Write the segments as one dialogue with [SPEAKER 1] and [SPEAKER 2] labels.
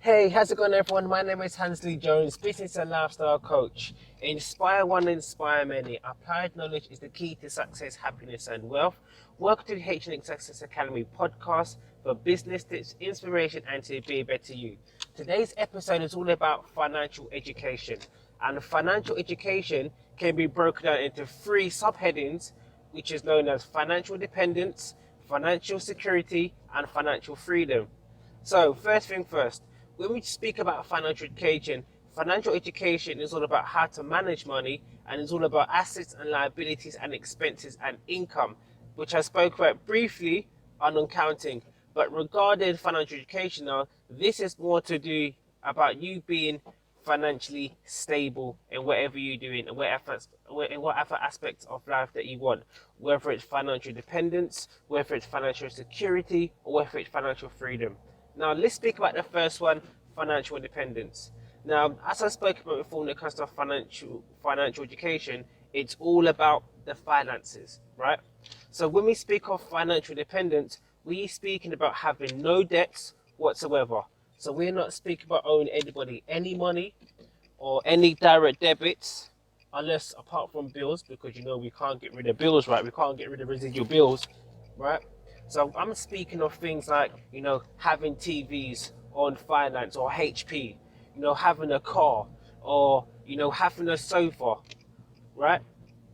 [SPEAKER 1] Hey, how's it going, everyone? My name is Hansley Jones, business and lifestyle coach. Inspire one, inspire many. Applied knowledge is the key to success, happiness, and wealth. Welcome to the HNH Success Academy podcast for business tips, inspiration, and to be a better you. Today's episode is all about financial education, and financial education can be broken down into three subheadings, which is known as financial independence, financial security, and financial freedom. So, first thing first, when we speak about financial education is all about how to manage money, and it's all about assets and liabilities and expenses and income, which I spoke about briefly on accounting. But regarding financial education now, this is more to do about you being financially stable in whatever you're doing and whatever aspects of life that you want, whether it's financial independence, whether it's financial security, or whether it's financial freedom. Now, let's speak about the first one, financial independence. Now, as I spoke about before, when it comes to financial education, it's all about the finances, right? So when we speak of financial independence, we're speaking about having no debts whatsoever. So we're not speaking about owing anybody any money or any direct debits, unless apart from bills, because we can't get rid of bills, right? We can't get rid of residual bills, right? So I'm speaking of things like, having TVs on finance or HP, having a car or, having a sofa, right?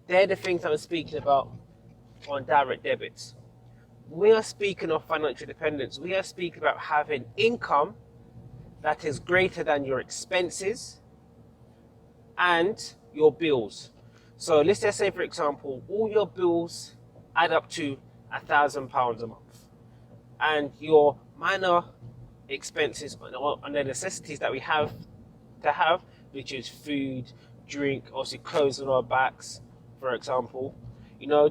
[SPEAKER 1] They're the things I'm speaking about on direct debits. We are speaking of financial independence. We are speaking about having income that is greater than your expenses and your bills. So let's just say, for example, all your bills add up to £1,000 a month, and your minor expenses and the necessities that we have to have, which is food, drink, obviously clothes on our backs, for example,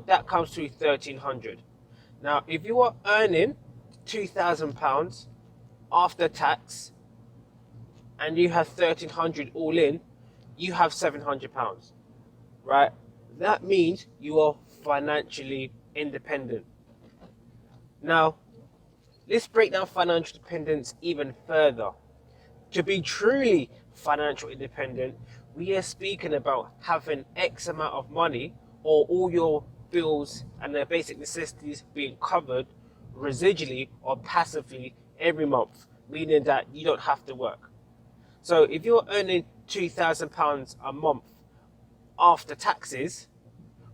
[SPEAKER 1] that comes to £1,300. Now, if you are earning £2,000 after tax and you have £1,300 all in, you have £700, right? That means you are financially independent. Now, let's break down financial independence even further. To be truly financial independent, we are speaking about having X amount of money, or all your bills and their basic necessities being covered residually or passively every month, meaning that you don't have to work. So if you're earning £2,000 a month after taxes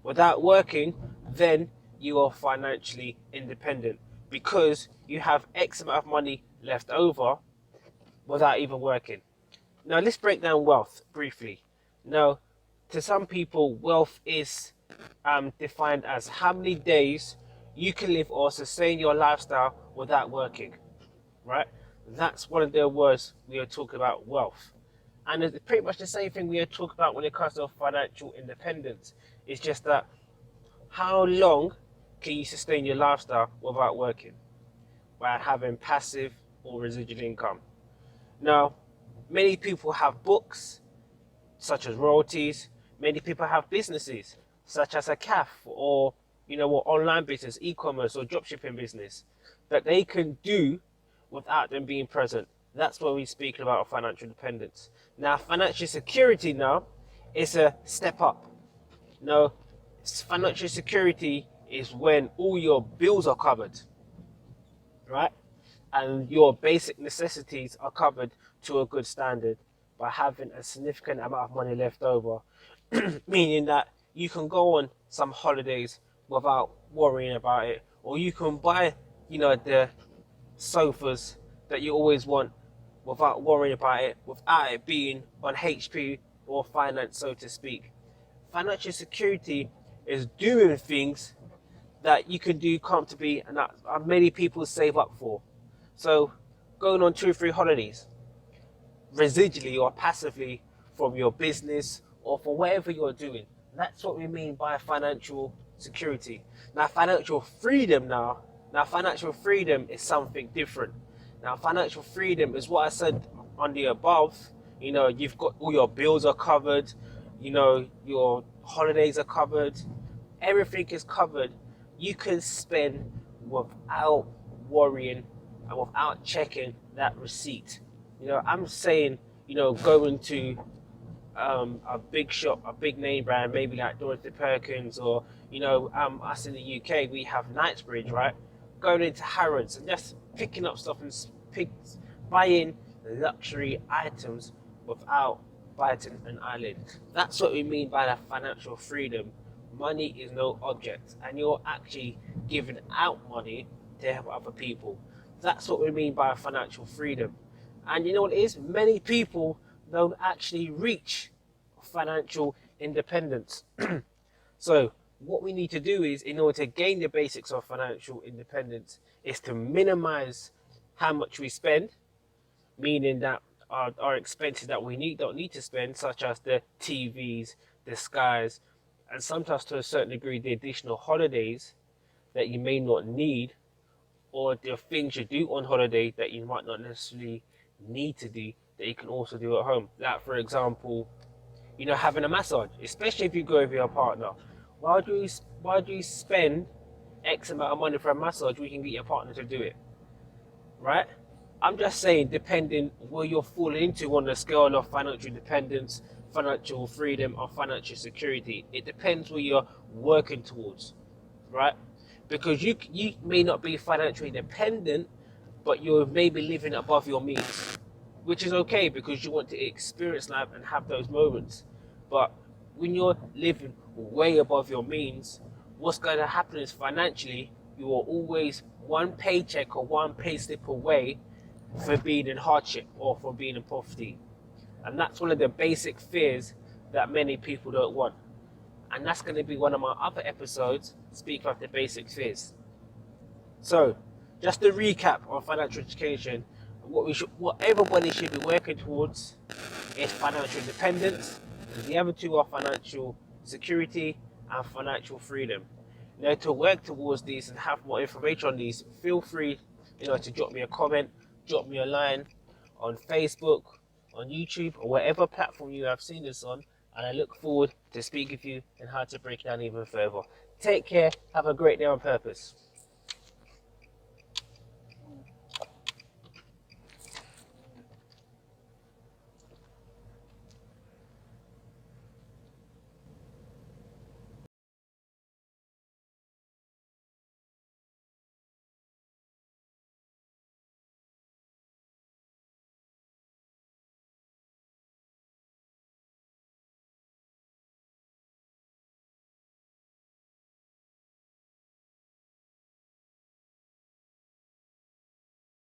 [SPEAKER 1] without working, then you are financially independent because you have X amount of money left over without even working. Now, let's break down wealth briefly. Now, to some people, wealth is defined as how many days you can live or sustain your lifestyle without working, right? That's one of the words we are talking about, wealth. And it's pretty much the same thing we are talking about when it comes to financial independence. It's just that how long can you sustain your lifestyle without working, by having passive or residual income? Now, many people have books, such as royalties. Many people have businesses, such as a cafe or, or online business, e-commerce or dropshipping business, that they can do without them being present. That's what we speak about financial independence. Now, financial security now is a step up. Now, financial security is when all your bills are covered, right? And your basic necessities are covered to a good standard by having a significant amount of money left over, meaning that you can go on some holidays without worrying about it, or you can buy, the sofas that you always want without worrying about it, without it being on HP or finance, so to speak. Financial security is doing things that you can do comfortably and that many people save up for. So going on 2 or 3 holidays, residually or passively from your business or for whatever you're doing. That's what we mean by financial security. Now, financial freedom is something different. Now, financial freedom is what I said on the above. You've got all your bills are covered, your holidays are covered, everything is covered. You can spend without worrying and without checking that receipt. I'm saying, going to a big shop, a big name brand, maybe like Dorothy Perkins, or us in the UK, we have Knightsbridge, right? Going into Harrods and just picking up stuff and buying luxury items without biting an eyelid. That's what we mean by the financial freedom. Money is no object, and you're actually giving out money to help other people. That's what we mean by financial freedom. And you know what it is? Many people don't actually reach financial independence. So what we need to do is, in order to gain the basics of financial independence, is to minimize how much we spend, meaning that our expenses that we don't need to spend, such as the TVs, the skies, and sometimes to a certain degree the additional holidays that you may not need, or the things you do on holiday that you might not necessarily need to do that you can also do at home. Like, for example, having a massage, especially if you go with your partner. Why do you spend X amount of money for a massage? We can get your partner to do it, right? I'm just saying, depending where you're falling into on the scale of financial independence, financial freedom, or financial security, it depends where you're working towards, right? Because you may not be financially independent, but you're maybe living above your means, which is okay because you want to experience life and have those moments. But when you're living way above your means, what's going to happen is, financially, you are always one paycheck or one pay slip away for being in hardship or for being in poverty. And that's one of the basic fears that many people don't want. And that's going to be one of my other episodes, speak of the basic fears. So, just to recap on financial education, what everybody should be working towards is financial independence. And the other two are financial security and financial freedom. To work towards these and have more information on these, feel free, to drop me a comment, drop me a line on Facebook, on YouTube, or whatever platform you have seen this on. And I look forward to speaking with you and how to break it down even further. Take care. Have a great day on purpose.